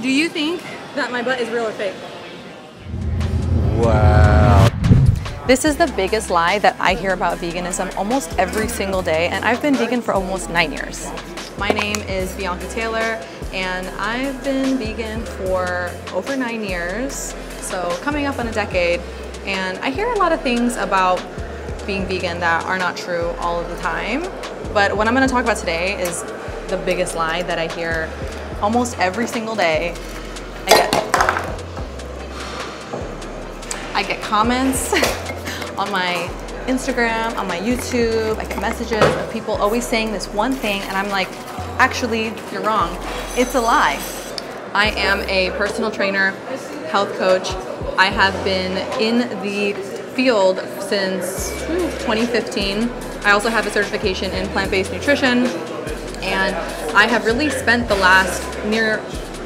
Do you think that my butt is real or fake? Wow. This is the biggest lie that I hear about veganism almost every single day, and I've been vegan for almost 9 years. My name is Bianca Taylor, and I've been vegan for over 9 years, so coming up on a decade. And I hear a lot of things about being vegan that are not true all of the time, but what I'm going to talk about today is the biggest lie that I hear almost every single day. I get comments on my Instagram, on my YouTube. I get messages of people always saying this one thing, and I'm like, actually, you're wrong. It's a lie. I am a personal trainer, health coach. I have been in the field since 2015. I also have a certification in plant-based nutrition, and I have really spent the last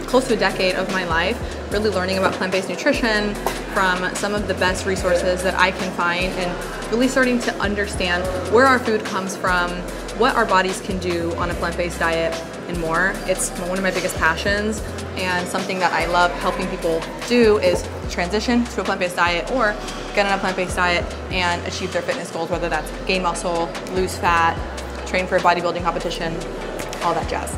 close to a decade of my life really learning about plant-based nutrition from some of the best resources that I can find, and really starting to understand where our food comes from, what our bodies can do on a plant-based diet, and more. It's one of my biggest passions, and something that I love helping people do is transition to a plant-based diet or get on a plant-based diet and achieve their fitness goals, whether that's gain muscle, lose fat, train for a bodybuilding competition, all that jazz.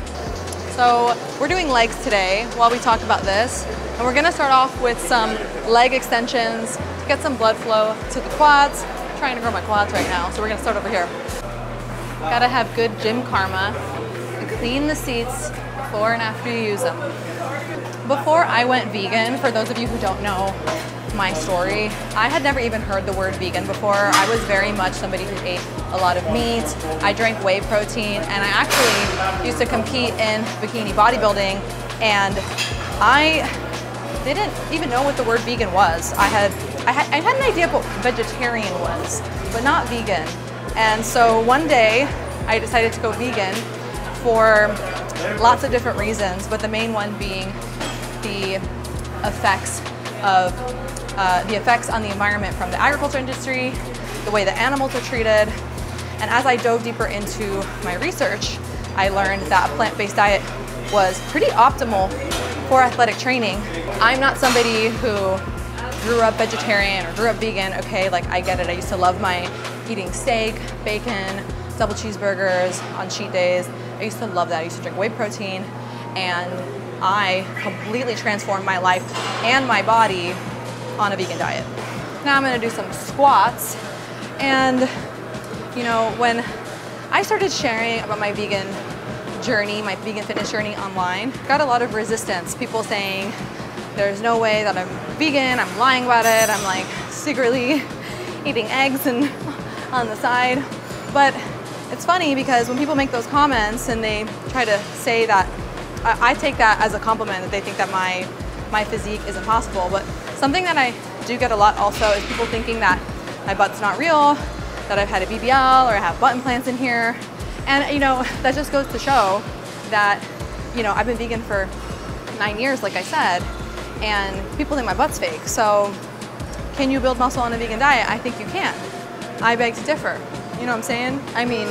So we're doing legs today while we talk about this, and we're gonna start off with some leg extensions to get some blood flow to the quads. I'm trying to grow my quads right now, so we're gonna start over here. Gotta have good gym karma and clean the seats before and after you use them. Before I went vegan, for those of you who don't know my story, I had never even heard the word vegan before. I was very much somebody who ate a lot of meat. I drank whey protein, and I actually used to compete in bikini bodybuilding, and I didn't even know what the word vegan was. I had an idea of what vegetarian was, but not vegan. And so one day I decided to go vegan for lots of different reasons, but the main one being the effects on the environment from the agriculture industry, the way the animals are treated. And as I dove deeper into my research, I learned that a plant-based diet was pretty optimal for athletic training. I'm not somebody who grew up vegetarian or grew up vegan. Okay, like I get it. I used to love my eating steak, bacon, double cheeseburgers on cheat days. I used to love that. I used to drink whey protein, and I completely transformed my life and my body on a vegan diet. Now I'm gonna do some squats, and you know, when I started sharing about my vegan journey, my vegan fitness journey online, got a lot of resistance. People saying, there's no way that I'm vegan, I'm lying about it, I'm like secretly eating eggs and on the side. But it's funny because when people make those comments and they try to say that, I take that as a compliment, that they think that my physique is impossible. But something that I do get a lot also is people thinking that my butt's not real, that I've had a BBL or I have butt implants in here. And you know, that just goes to show that, you know, I've been vegan for 9 years, like I said, and people think my butt's fake. So can you build muscle on a vegan diet? I think you can. I beg to differ. You know what I'm saying? I mean,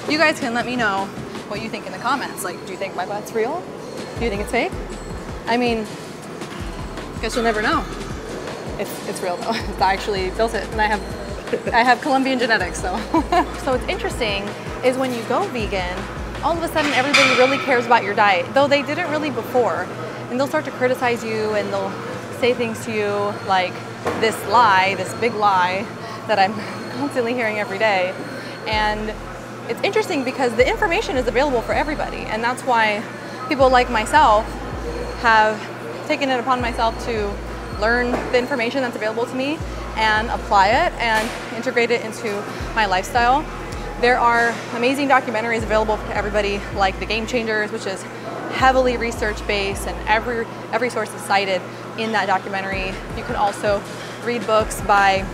you guys can let me know what you think in the comments. Like, do you think my butt's real? Do you think it's fake? I mean, guess you'll never know. It's real though. I actually built it, and I have Colombian genetics, so. So what's interesting is when you go vegan, all of a sudden everybody really cares about your diet, though they didn't really before. And they'll start to criticize you, and they'll say things to you like this lie, this big lie that I'm constantly hearing every day. And it's interesting because the information is available for everybody, and that's why people like myself have taken it upon myself to learn the information that's available to me and apply it and integrate it into my lifestyle. There are amazing documentaries available to everybody, like The Game Changers, which is heavily research-based, and every source is cited in that documentary. You can also read books by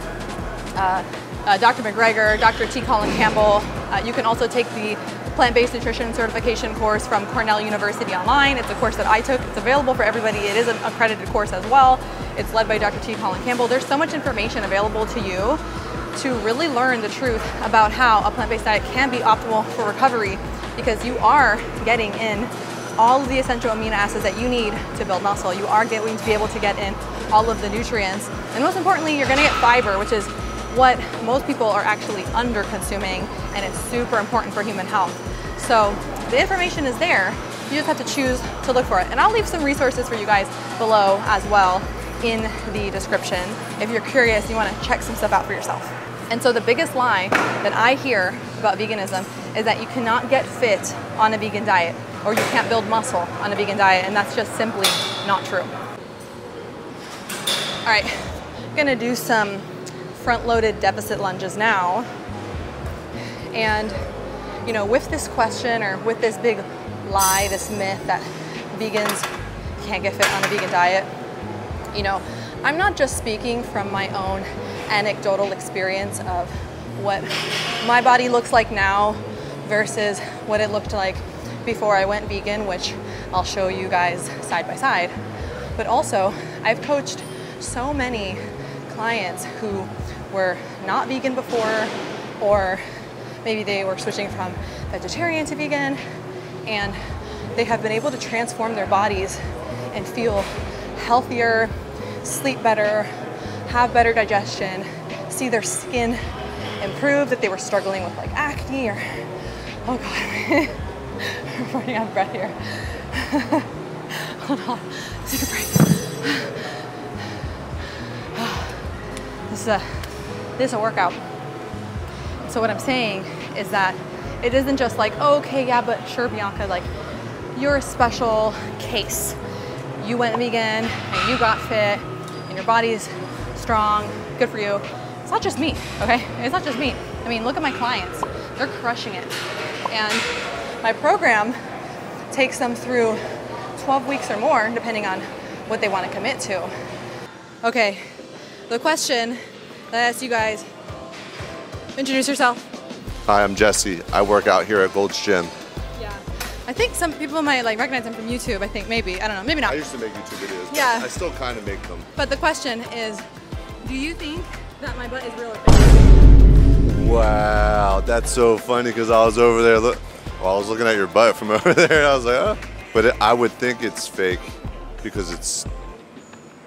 Dr. McGregor, Dr. T. Colin Campbell. You can also take the plant-based nutrition certification course from Cornell University online. It's a course that I took. It's available for everybody. It is an accredited course as well. It's led by Dr. T. Colin Campbell. There's so much information available to you to really learn the truth about how a plant-based diet can be optimal for recovery, because you are getting in all of the essential amino acids that you need to build muscle. You are going to be able to get in all of the nutrients. And most importantly, you're gonna get fiber, which is what most people are actually under consuming, and it's super important for human health. So the information is there. You just have to choose to look for it. And I'll leave some resources for you guys below as well in the description if you're curious and you want to check some stuff out for yourself. And so the biggest lie that I hear about veganism is that you cannot get fit on a vegan diet, or you can't build muscle on a vegan diet, and that's just simply not true. All right, I'm gonna do some front-loaded deficit lunges now. And you know, with this question, or with this big lie, this myth that vegans can't get fit on a vegan diet, you know, I'm not just speaking from my own anecdotal experience of what my body looks like now versus what it looked like before I went vegan, which I'll show you guys side by side. But also, I've coached so many clients who were not vegan before, or maybe they were switching from vegetarian to vegan, and they have been able to transform their bodies and feel healthier, sleep better, have better digestion, see their skin improve that they were struggling with like acne or, oh God, I'm running out of breath here. Hold on, take a break. This is a workout. So what I'm saying is that it isn't just like, oh, okay, yeah, but sure, Bianca, like you're a special case. You went vegan and you got fit and your body's strong, good for you. It's not just me, okay? It's not just me. I mean, look at my clients. They're crushing it. And my program takes them through 12 weeks or more, depending on what they want to commit to. Okay, the question that I asked you guys, introduce yourself. Hi, I'm Jesse. I work out here at Gold's Gym. Yeah. I think some people might like recognize him from YouTube, I think, maybe. I don't know, maybe not. I used to make YouTube videos, but yeah. I still kind of make them. But the question is, do you think that my butt is real or fake? Wow, that's so funny because I was over there, I was looking at your butt from over there and I was like, oh. But I would think it's fake because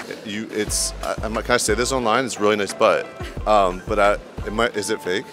can I say this online? It's a really nice butt. But is it fake?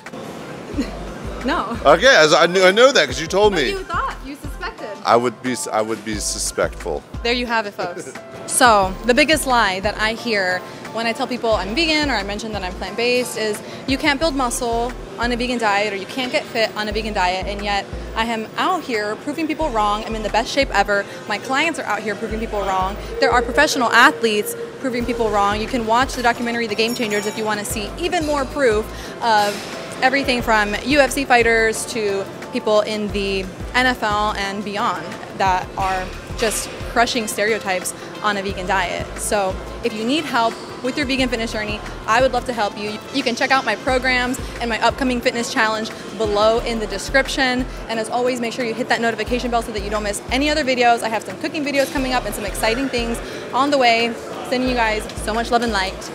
No. Okay, I know that because you told me. You thought, you suspected. I would be suspectful. There you have it, folks. So the biggest lie that I hear when I tell people I'm vegan or I mention that I'm plant-based is you can't build muscle on a vegan diet or you can't get fit on a vegan diet, and yet I am out here proving people wrong. I'm in the best shape ever. My clients are out here proving people wrong. There are professional athletes proving people wrong. You can watch the documentary The Game Changers if you want to see even more proof of everything from UFC fighters to people in the NFL and beyond that are just crushing stereotypes on a vegan diet. So if you need help with your vegan fitness journey, I would love to help you. You can check out my programs and my upcoming fitness challenge below in the description. And as always, make sure you hit that notification bell so that you don't miss any other videos. I have some cooking videos coming up and some exciting things on the way. Sending you guys so much love and light.